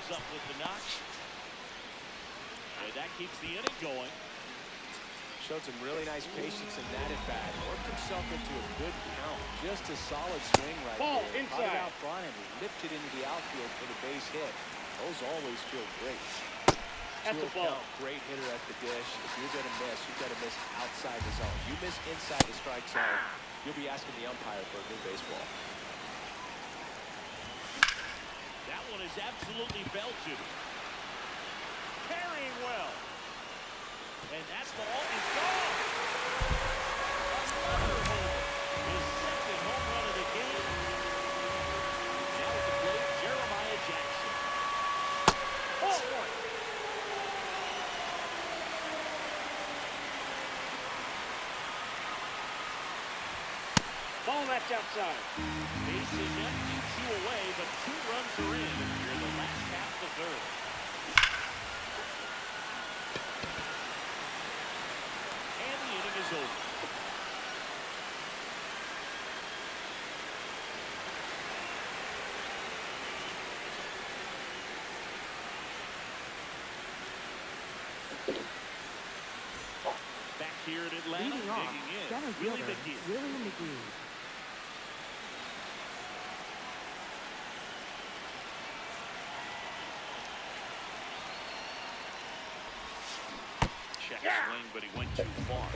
comes up with the knock. And that keeps the inning going. Showed some really nice patience in that at bat. Worked himself into a good count. Just a solid swing right Ball there. inside. Caught it out front and lifted into the outfield for the base hit. Those always feel great. That's a ball. Great hitter at the dish. If you're going to miss, you've got to miss outside the zone. You miss inside the strike zone, you'll be asking the umpire for a new baseball. That one is absolutely belted. Carrying well. And that's the ball is gone. Another home. His second home run of the game. Now at the plate, Jeremiah Jackson. Ball one. Ball that's outside. Bases empty, 2 away, but 2 runs are in here in the last half of the third. And the inning is over. Back here in Atlanta, Leading off, digging in, center Willie fielder, McGee. Willie McGee. Check swing, but he went too far.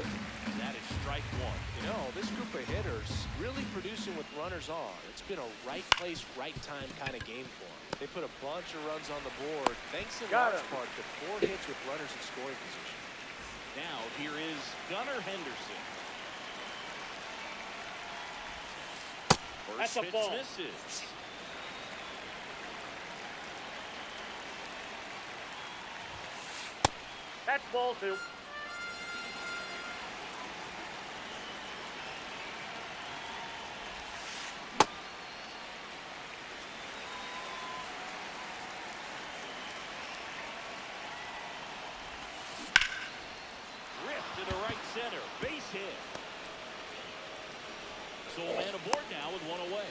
And that is strike one. You know, this group of hitters really producing with runners on. It's been a right place, right time kind of game for them. They put a bunch of runs on the board, thanks in large part to 4 hits with runners in scoring position. Now here is Gunnar Henderson. That's First a pitch ball. misses. That's ball 2. Ripped to the right center. Base hit. So a man aboard now with 1 away.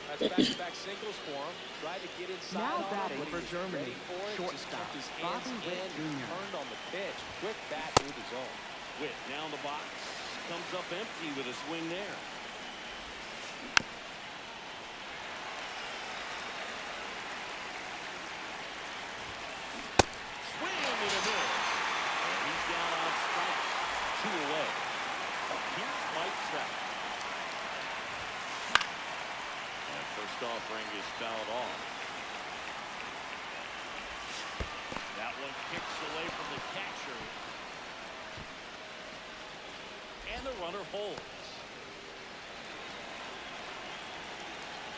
That's back-to-back singles for him. Tried to get inside Now on batting him, but for he was Germany, ready for it. Just shortstop, kept his hands Bobby Witt in, Jr. turned on the pitch. Quick bat through the zone. Witt down the box. Comes up empty with a swing there. Swing into the middle. And he's down on strikes. 2 away. Here's Mike Trout. And first offering is fouled off. That one kicks away from the catcher. And the runner holds.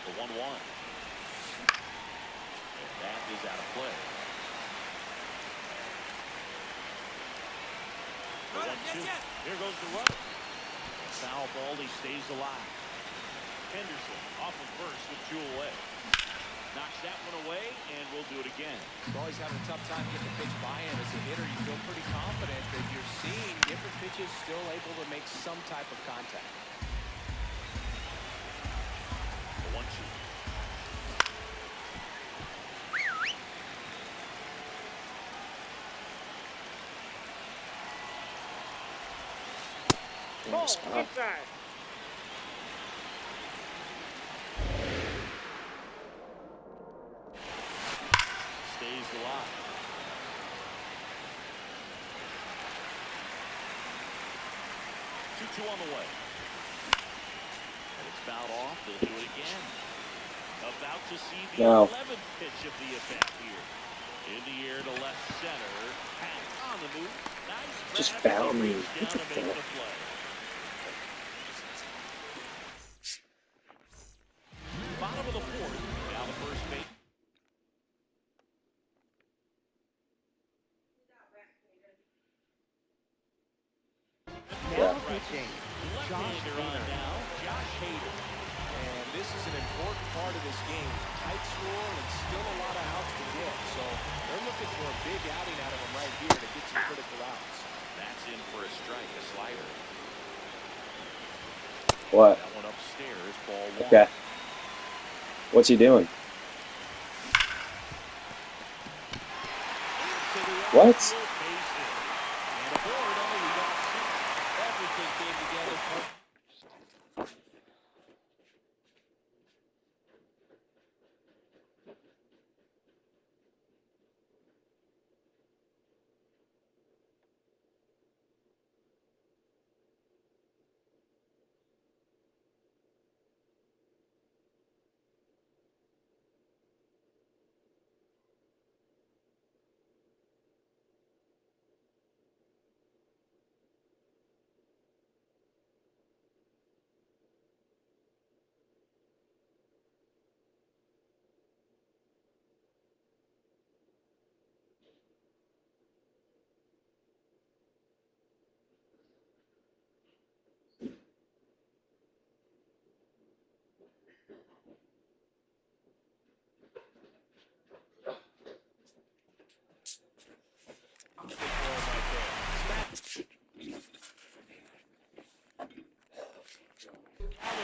The 1-1. And that is out of play. The 1-2. Here goes the runner. Foul ball, he stays alive. Henderson off of first with 2 away. Knocks that one away, and we'll do it again. You're always having a tough time getting the pitch by-in. As a hitter, you feel pretty confident that you're seeing different pitches still able to make some type of contact. The 1-2. Ball inside. Stays alive. Two on the way. And it's fouled off. They'll do it again. About to see the 11th pitch of the at-bat here. In the air to left center. Pat on the move. Nice grab. Just foul me. Down What to the make fuck? the play. Bottom of the 4th. Now the first base. Now pitching, Josh Left-hander on Hader. now. Josh Hader. And this is an important part of this game. Tight score and still a lot of outs to get. So they're looking for a big outing out of him right here to get some critical outs. That's in for a strike, a slider. What? That one upstairs, ball 1. Okay. What's he doing? What? base hit. And aboard on the leadoff single. Everything came together.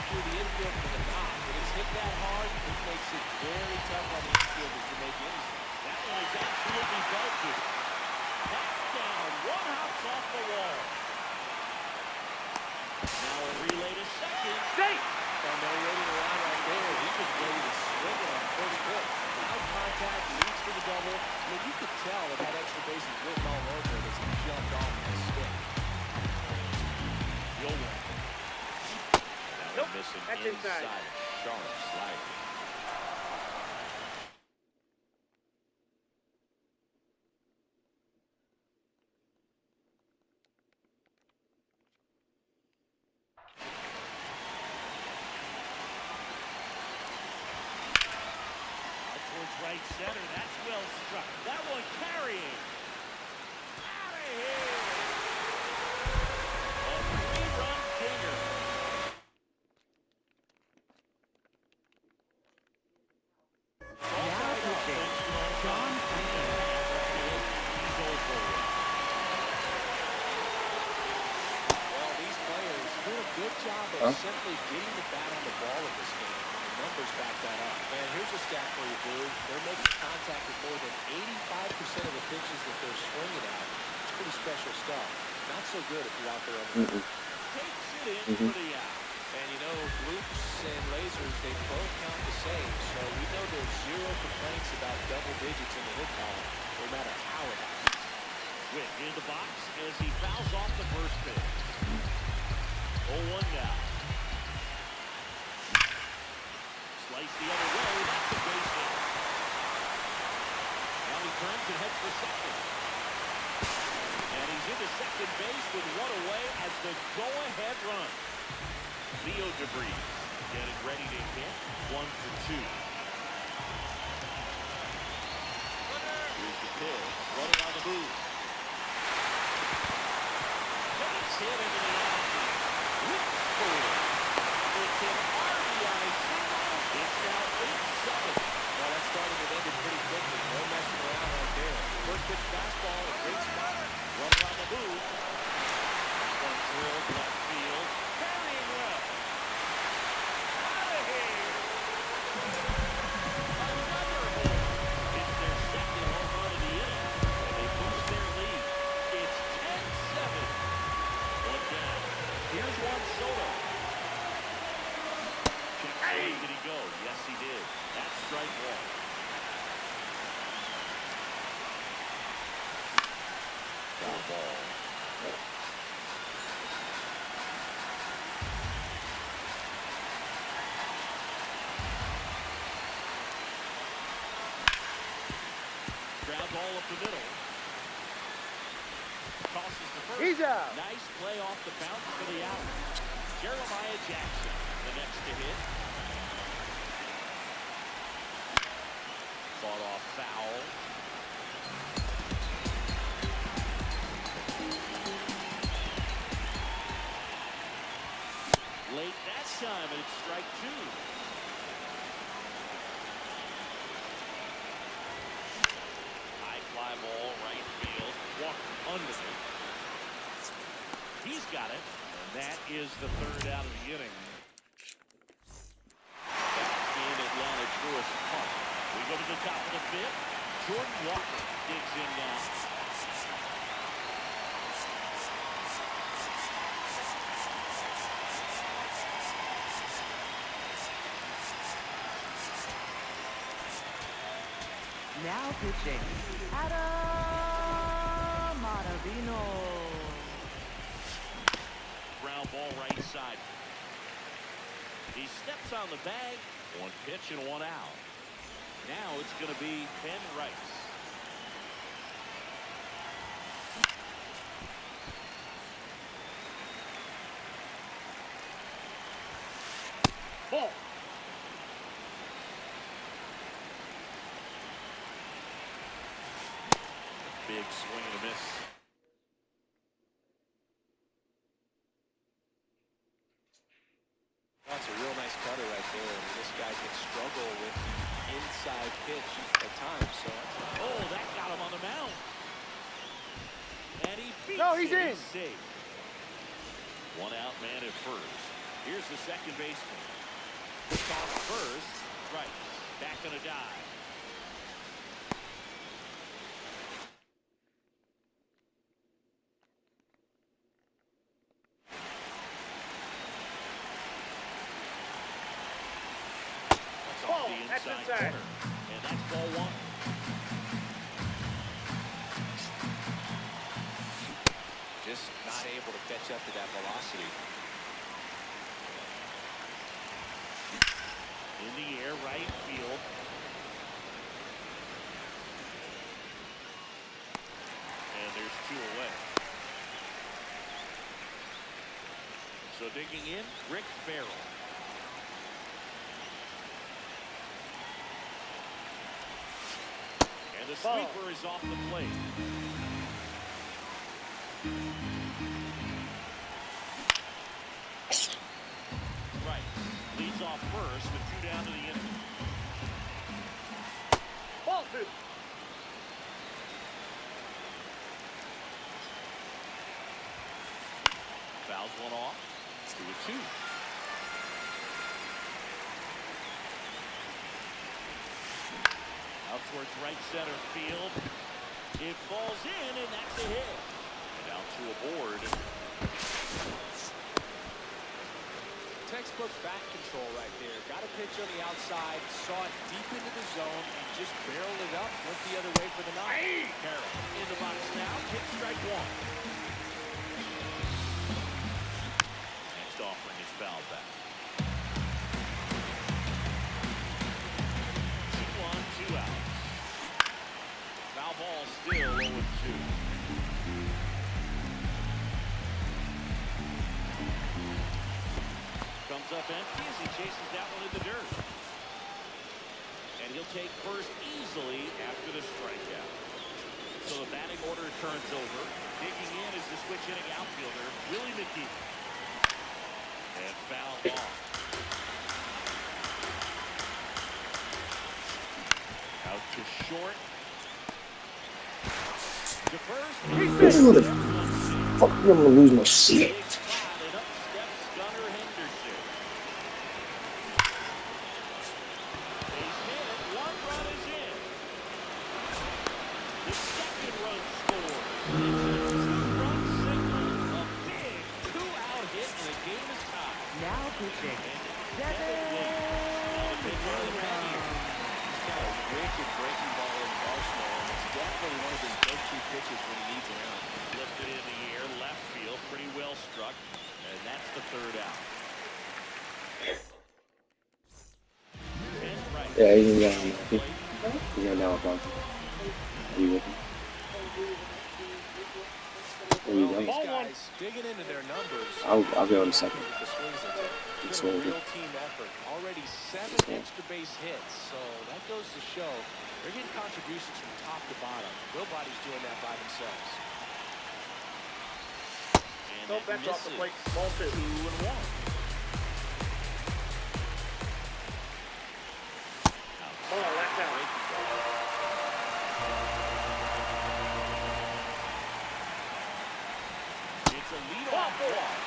Through the infield for the knock. When it's hit that hard, it makes it very tough on the infielders to make anything. That one is absolutely belted. That's down. One hops off the wall. Now a relay to second. Safe. And they're waiting around right there. He was ready to swing it on first pitch. Eye contact, leads for the double. I mean, you could tell that that extra base is written all over him as he jumped off his stick. You'll win. Nope, Missing that's inside. inside. Sharp slide. Out towards right center. That's well struck. That one carrying. Out of here. A three-run dinger. Well, these players do a good job of simply getting the bat on the ball in this game. The numbers back that up. And here's a stat for you, Blue. They're making contact with more than 85% of the pitches that they're swinging at. It's pretty special stuff. Not so good if you're out there on the field. Takes it in for the out. And you know, Bloops and Lasers, they both count the same. So we know there's zero complaints about double digits in the hit column, no matter how it happens. Witt in the box as he fouls off the first pitch. 0-1 now. Slice the other way. That's a base hit. Now he turns and heads for second. And he's into second base with one away as the go-ahead run. Leo Debris getting ready to hit. 1 for 2. Here's the pitch. Running on the move. Base hit into the outfield. Witt scores. It's an RBI single. It's now 8-7. Well, that started and ended pretty quickly. No messing around right there. First pitch fastball, a great spot. Runner on the move. One drilled left field. Carrying well. Out of here. Another home. It's their second home run of the inning. And they boost their lead. It's 10-7. One down. Here's Juan Soto. Check swing. Did he go? Yes, he did. That's strike one. Foul ball. Ground ball up the middle. Tosses the first. He's out. Nice play off the bounce for the out. Jeremiah Jackson, the next to hit. Fought off foul. Late that time, and it's strike two. High fly ball, right field. Walker under it. He's got it, and that is the third out of the inning. Back in Atlanta, Tourist Park. We go to the top of the fifth. Jordan Walker digs in now. Now pitching, Adam Maravino. Ground ball right side. He steps on the bag. One pitch and one out. Now it's going to be Ben Rice. Ball. Big swing and a miss. That's a real nice cutter right there. I mean, this guy can struggle with the inside pitch at times. So Oh, that got him on the mound. And he beats No, he's it. in. Safe. One out man at first. Here's the second baseman. Toss first. Right. Back on a dive. That's off the That's inside inside. corner. And that's ball one. just not able to catch up to that velocity. In the air, right field. And there's two away. So digging in, Rick Farrell. And the sweeper is off the plate. Right. Leads off first with two down to the inning. Ball two. Fouls one off. 2-2. Out towards right center field. It falls in, and that's a hit. And out to a board. Textbook bat control right there. Got a pitch on the outside, saw it deep into the zone, and just barreled it up, went the other way for the knock. Carroll in the box now. Kick strike one. Next offering is foul back. 2 on, 2 outs. Foul ball still 0-2. Comes up empty as he chases that one in the dirt. And he'll take first easily after the strikeout. So the batting order turns over. Digging in is the switch hitting outfielder, Willie McGee. And foul off. Out to short. To first. What the fuck? I'm gonna lose my seat. Big spot, and up steps Gunnar Henderson. Base hit, 1 run is in. The second run scored. It's a 2-run single, a big 2-out hit, and the game is tied. Now pitching, Devin Devin. He's got a wicked breaking ball in the arsenal, and it's definitely one of his go-to pitches when he needs it out. Lifted in the air, left field, pretty well struck, and that's the 3rd out. Right. Yeah, he's gonna go. He's gonna down with you with him. There you Well, go. these guys digging into their numbers. I'll go in a second. With the swings they take. It's Good been a swing. real team effort. Already 7 extra base hits, so that goes to show they're getting contributions from top to bottom. Nobody's doing that by themselves. And No that bench off the misses. plate. Ball two. 2-1. Ball left out. It's a leadoff walk.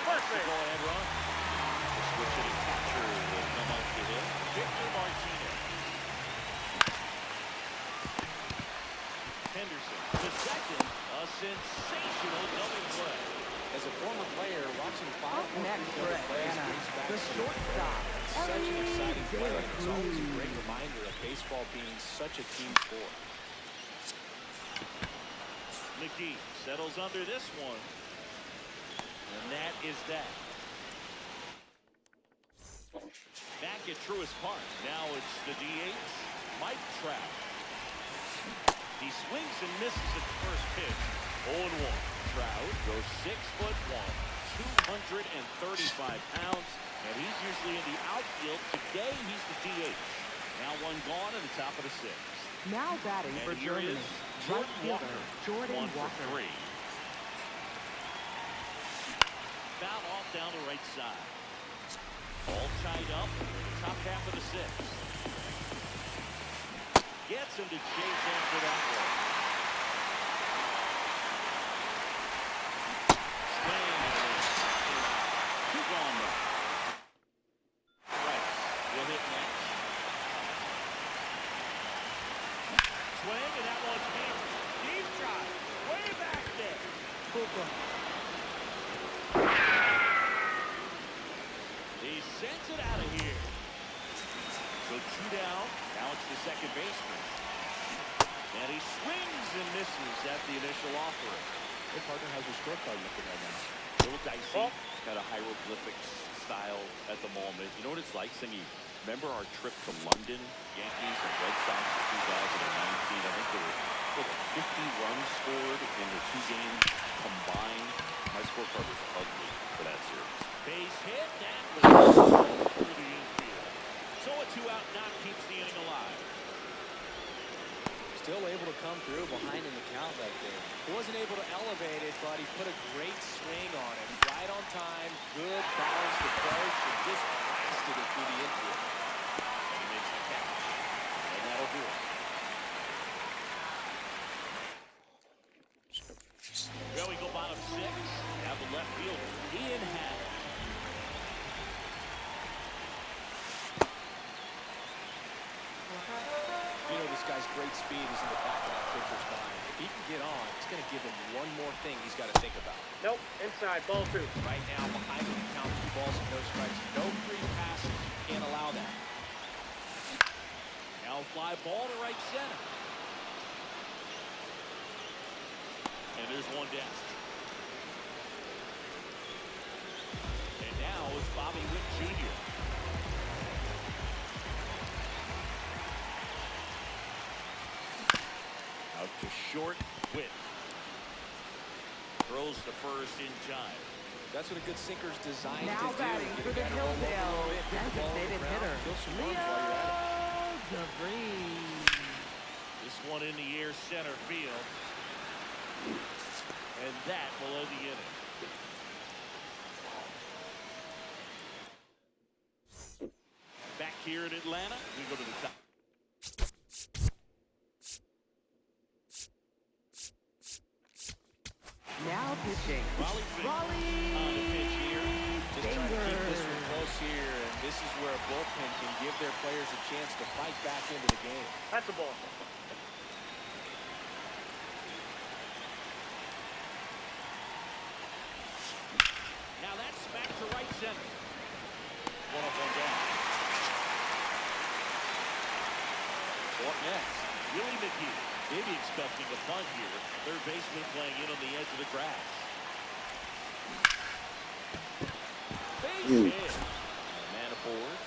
First The base. go-ahead run. The switch hitting catcher will come up to him. Victor Martinez. Henderson, the second, a sensational double play. As a former player, watching 5 Up next for Atlanta, the shortstop, It's such an exciting play, and it's always a great reminder of baseball being such a team sport. McGee settles under this one. And that is that. Back at Truist Park. Now it's the DH, Mike Trout. He swings and misses at the first pitch. 0-1. Trout goes 6'1", 235 pounds, and he's usually in the outfield. Today he's the DH. Now one gone in the top of the sixth. Now batting for And here Germany. is Right Jordan fielder, Walker. Jordan 1 for Walker. 3. Foul off down the right side. All tied up in the top half of the sixth. Gets him to chase after that one. Swing and a miss. 2 gone now. Right. Will hit next. Swing, and that one's deep. Deep shot. Way back there. He sends it out of here. So 2 down. Now it's the second baseman. And he swings and misses at the initial offering. Your partner has your scorecard looking right now. A little dicey. Got a hieroglyphics style at the moment. You know what it's like, Singy? Remember our trip to London, Yankees and Red Sox in 2019? I think there were 50 runs scored in the 2 games combined. My scorecard was ugly for that series. Base hit. That was through the infield. So a 2-out knock keeps the inning alive. Still able to come through behind in the count right there. He wasn't able to elevate it, but he put a great swing on it. Right on time, good balanced approach, and just blasted it through the infield. And he makes the catch. And that'll do it. Well, we go bottom 6. Now the left fielder, Ian Happ. You know this guy's great speed is in the back of that pitcher's mind. If he can get on, it's going to give him one more thing he's got to think about. Nope. Inside. Ball 2. Right now, behind the count, 2 balls and no strikes. No free passes. Can't allow that. Now fly ball to right center. And there's one down. And now it's Bobby Witt Jr. Out to short. Witt throws the first in time. That's what a good sinker's designed Now to do. batting Get for a the guy to roll over a Hillsdale little bit, get the ball on the designated ground, hitter, kill some runs while you're at it. DeVries. This one in the air center field. And that will end the inning. Back here in Atlanta, we go to the top. Now pitching. Raleigh Finger Raleigh on the pitch here. Just trying to keep this Finger. one close here, and this is where a bullpen can give their players a chance to fight back into the game. That's a ball. Now that's back to right center. 1 up, 1 down. What next? Willie McGee. Maybe expecting a bunt here. Third baseman playing in on the edge of the grass. Base hit. Man aboard.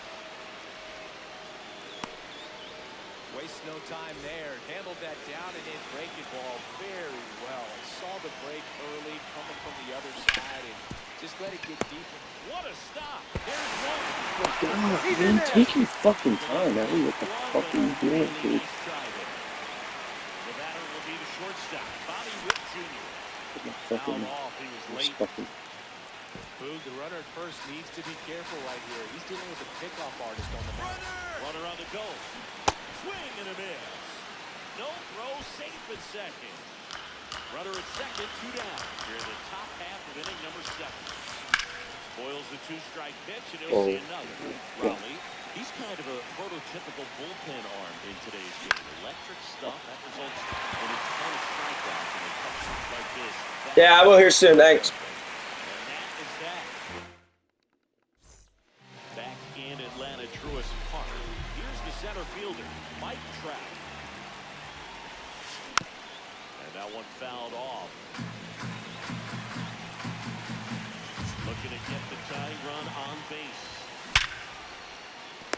Wastes no time there. Handled that down and in breaking ball very well. Saw the break early coming from the other side and just let it get deeper. What a stop. There's one. God, man, take your fucking time, man. What the fuck are you doing, dude? The batter will be the shortstop, Bobby Witt Jr. Fucking, Fouled off. He was late. fucking, Boog, the runner at first needs to be careful right here. He's dealing with a pickoff artist on the mound. Runner on the go. Swing and a miss. No throw, safe at second. Runner at second, 2 down. Here in the top half of inning number 7. Boils the 2-strike pitch, and he'll see another. Raleigh, he's kind of a prototypical bullpen arm in today's game. Electric stuff that results in a ton of strikeouts in a tough like this. yeah, I will hear soon. Thanks. And that is that. Back in Atlanta center fielder, Mike Trout. And that one fouled off. Looking to get the tying run on base.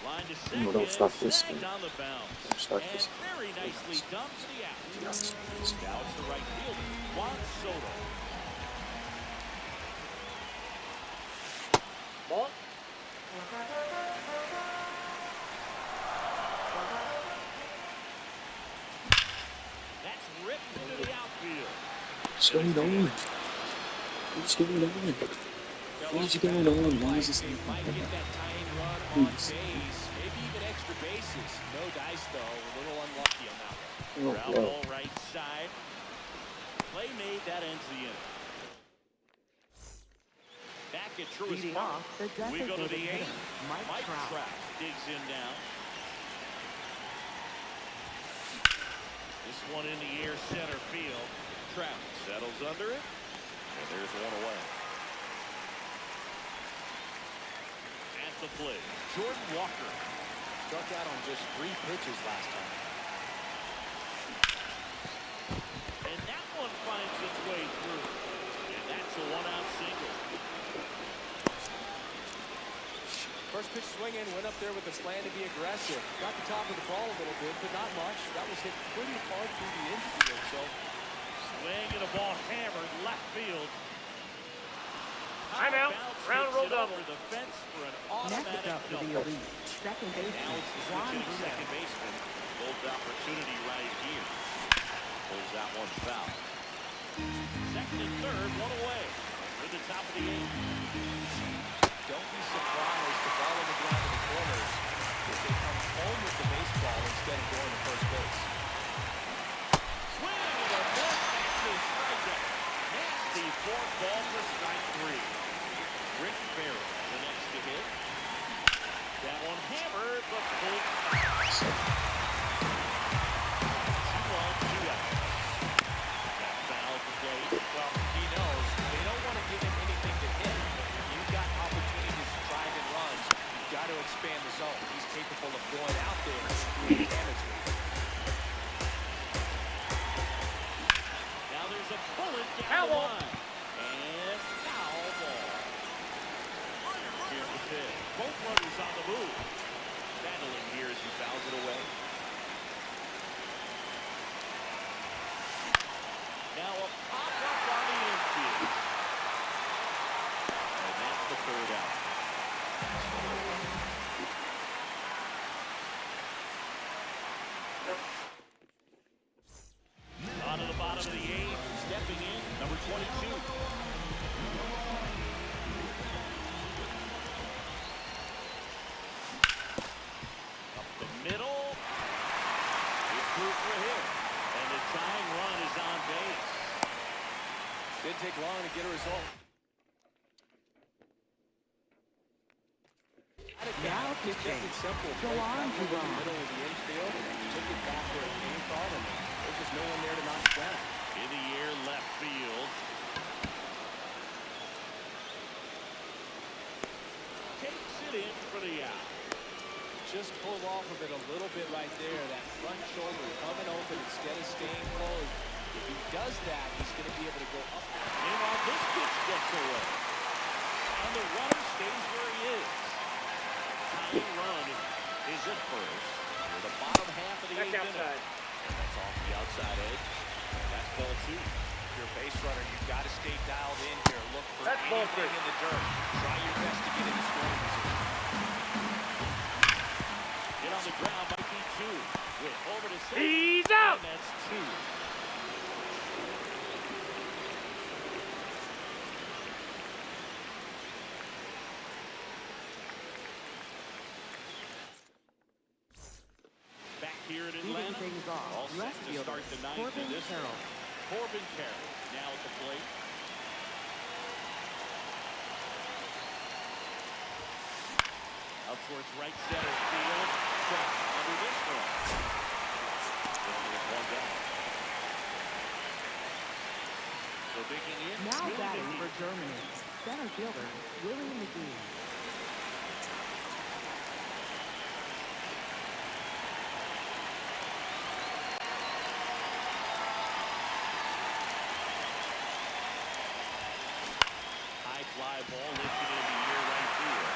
Line to second, don't stop this snagged game. on the bounce. Don't start And this very nicely done for the out. Yes. Now it's the right fielder, Juan Soto. Ball. That's ripped into the outfield. What's going on? What's going on? What is going on? Why is this They not might get that tying run on base, maybe even extra bases. No dice though, a little unlucky on that one. Ground Oh, ball right side. Play made, that ends the inning. Back at Truist Leading Park. off, the We go to designated the hitter, eighth. Mike Trout. digs in now. This one in the air, center field. Trout settles under it, and there's one away. At the plate, Jordan Walker. Struck out on just 3 pitches last time. And that one finds its way through. And that's a one-out single. First pitch swinging, went up there with a plan to be aggressive. Got the top of the ball a little bit, but not much. That was hit pretty hard through the infield, so. Swing and a ball hammered left field. I'm out. Round roll double. Over the fence for an Next automatic up to the double. elite, second Now baseman, it's the Juan switch to Soto. second baseman. Bold opportunity right here. Pulls that one foul. Second and third, one away. To the top of the eighth. Don't be surprised the ball on the ground in the corners if they come home with the baseball instead of going to first base. Swing and a miss. That's a strikeout. Nasty fourth ball for strike 3. Rick Barrett, the next to hit. That one hammered, but pulled. 2 on, 2 out. That foul to plate. Well, he knows they don't want to give him anything to hit, but when you've got opportunities to drive in runs, you've got to expand the zone. He's capable of going out there and doing damage with it. Now there's a bullet down Foul the ball. line. And foul ball. Here's the pitch. Both runners on the move. Battling here as he fouls it away. Now a pop-up on the infield. And that's the third out. On to the bottom of the eighth. Stepping in, number 22. Up the middle. It's through for a hit. And the tying run is on base. Didn't take long to get a result. Now Just kept pitching, it simple. Go Played on, that one in the Jerome. middle of the infield, took it back where it came from, and there's just no one there to knock it down. In the air, left field. Takes it in for the out. Just pulled off of it a little bit right there. That front shoulder coming open instead of staying closed. If he does that, he's going to be able to go up. And on this pitch gets away. And the runner stays where he is. Tying run is at first. Near the bottom half of the Check eighth inning. outside. That's off the outside edge. That's ball 2. If you're a base runner, you've got to stay dialed in here. Look for That's ball anything 3. in the dirt. Try your best to get in the scoring position. Get on the ground, might be 2. With over to second. He's out. And that's 2. Back here in Leading Atlanta. things All off, set left to fielder, start the ninth Corbin in this Carroll. one. Corbin Carroll now at the plate. Up towards right center field. Check under this one. And there's one down. So digging in. Now Willie batting McGee. for Germany, center fielder, Willie McGee. Fly ball lifted in the air right field.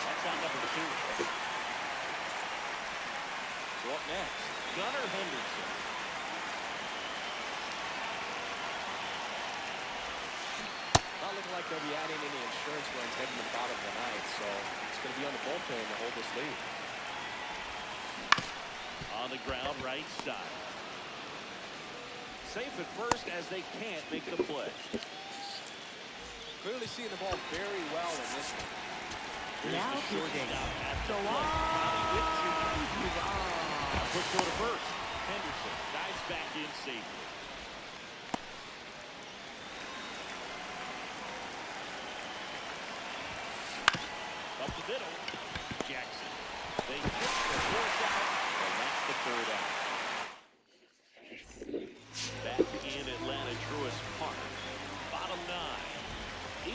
That's out number 2. So up next, Gunnar Henderson. Not looking like they'll be adding any insurance runs heading to the bottom of the ninth, so it's going to be on the bullpen to hold this lead. On the ground, right side. Safe at first as they can't make the play. Clearly seeing the ball very well in this one. Here's Now the pitching. shortstop at the So plate. Bobby Witt Jr. on. Quick throw to first. Henderson dives back in safely. Up the middle. Jackson. They pitch the fourth out, and that's the third out. Back in Atlanta Truist Park. Bottom 9.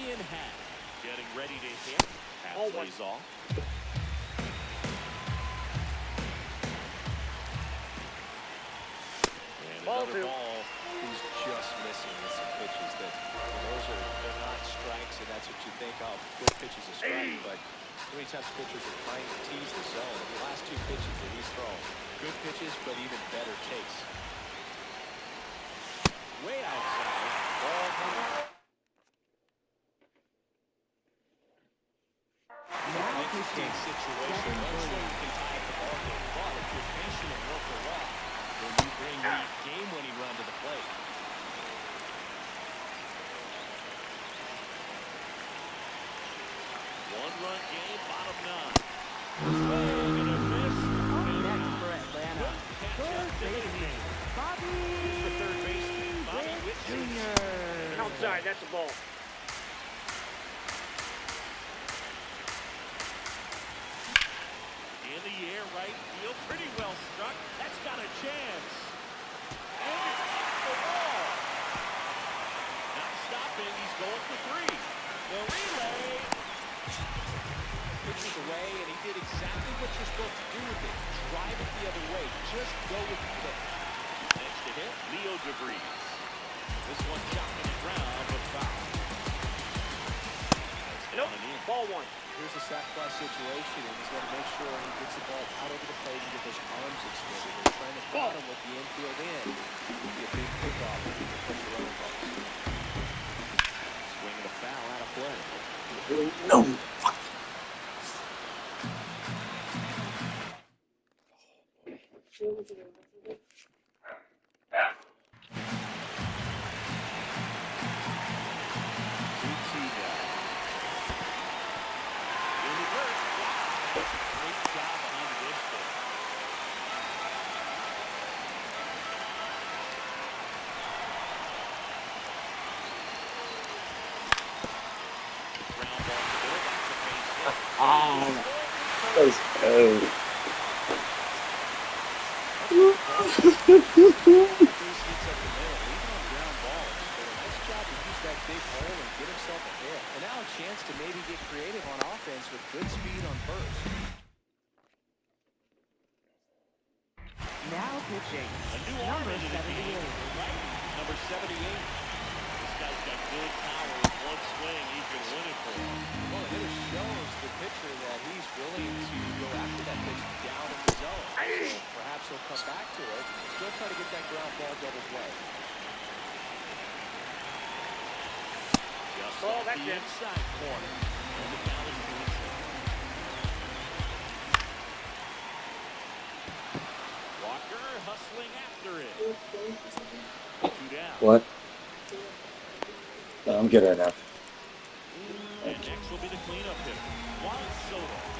Ian Happ getting ready to hit. Half plays off. And another ball. He's just missing with some pitches that they're not strikes, and that's what you think of. Good pitches a strike, but too many times pitchers are trying to tease the zone. The last 2 pitches that he's thrown, good pitches, but even better takes. Way outside. Ball coming. Now Interesting pitching. situation. One swing can tie up the ball game, but if you're patient and work the walk, then you bring the game-winning run to the plate. One-run game, bottom 9. Swing and a miss. Next for Atlanta. Third baseman. Bobby The third baseman, Bobby Witt Jr. Jr. Outside, that's a ball. In the air, right field, pretty well struck. That's got a chance. And it's off the wall. Not stopping, he's going for 3. The relay. Pitches away, and he did exactly what you're supposed to do with it. Drive it the other way. Just go with the pitch. Next to hit, Leo DeVries. This one chopping it round, but foul. That's down and in. Ball 1. Here's a sacrifice situation, and he's got to make sure he gets the ball out over the plate and get those arms extended. They're trying to ball him with the infield in. It'll be a big pickoff if he can push the running balls. Swinging a foul out of play. No. Let's go. And now a chance to maybe get creative on offense with good speed on first. Now pitching. A new arm Number into the game. 78. Right. Number 78. This guy's got good power. With one swing, he can win it for him. Well, the hitter shows the pitcher that he's willing to go after that pitch down in the zone. So perhaps he'll come back to it. Still try to get that ground ball double play. Just Oh, off that's the it. inside corner. And the count is 3-2. Walker hustling after it. 2 down. What? No, I'm good right now. And next will be the cleanup hitter, Juan Soto.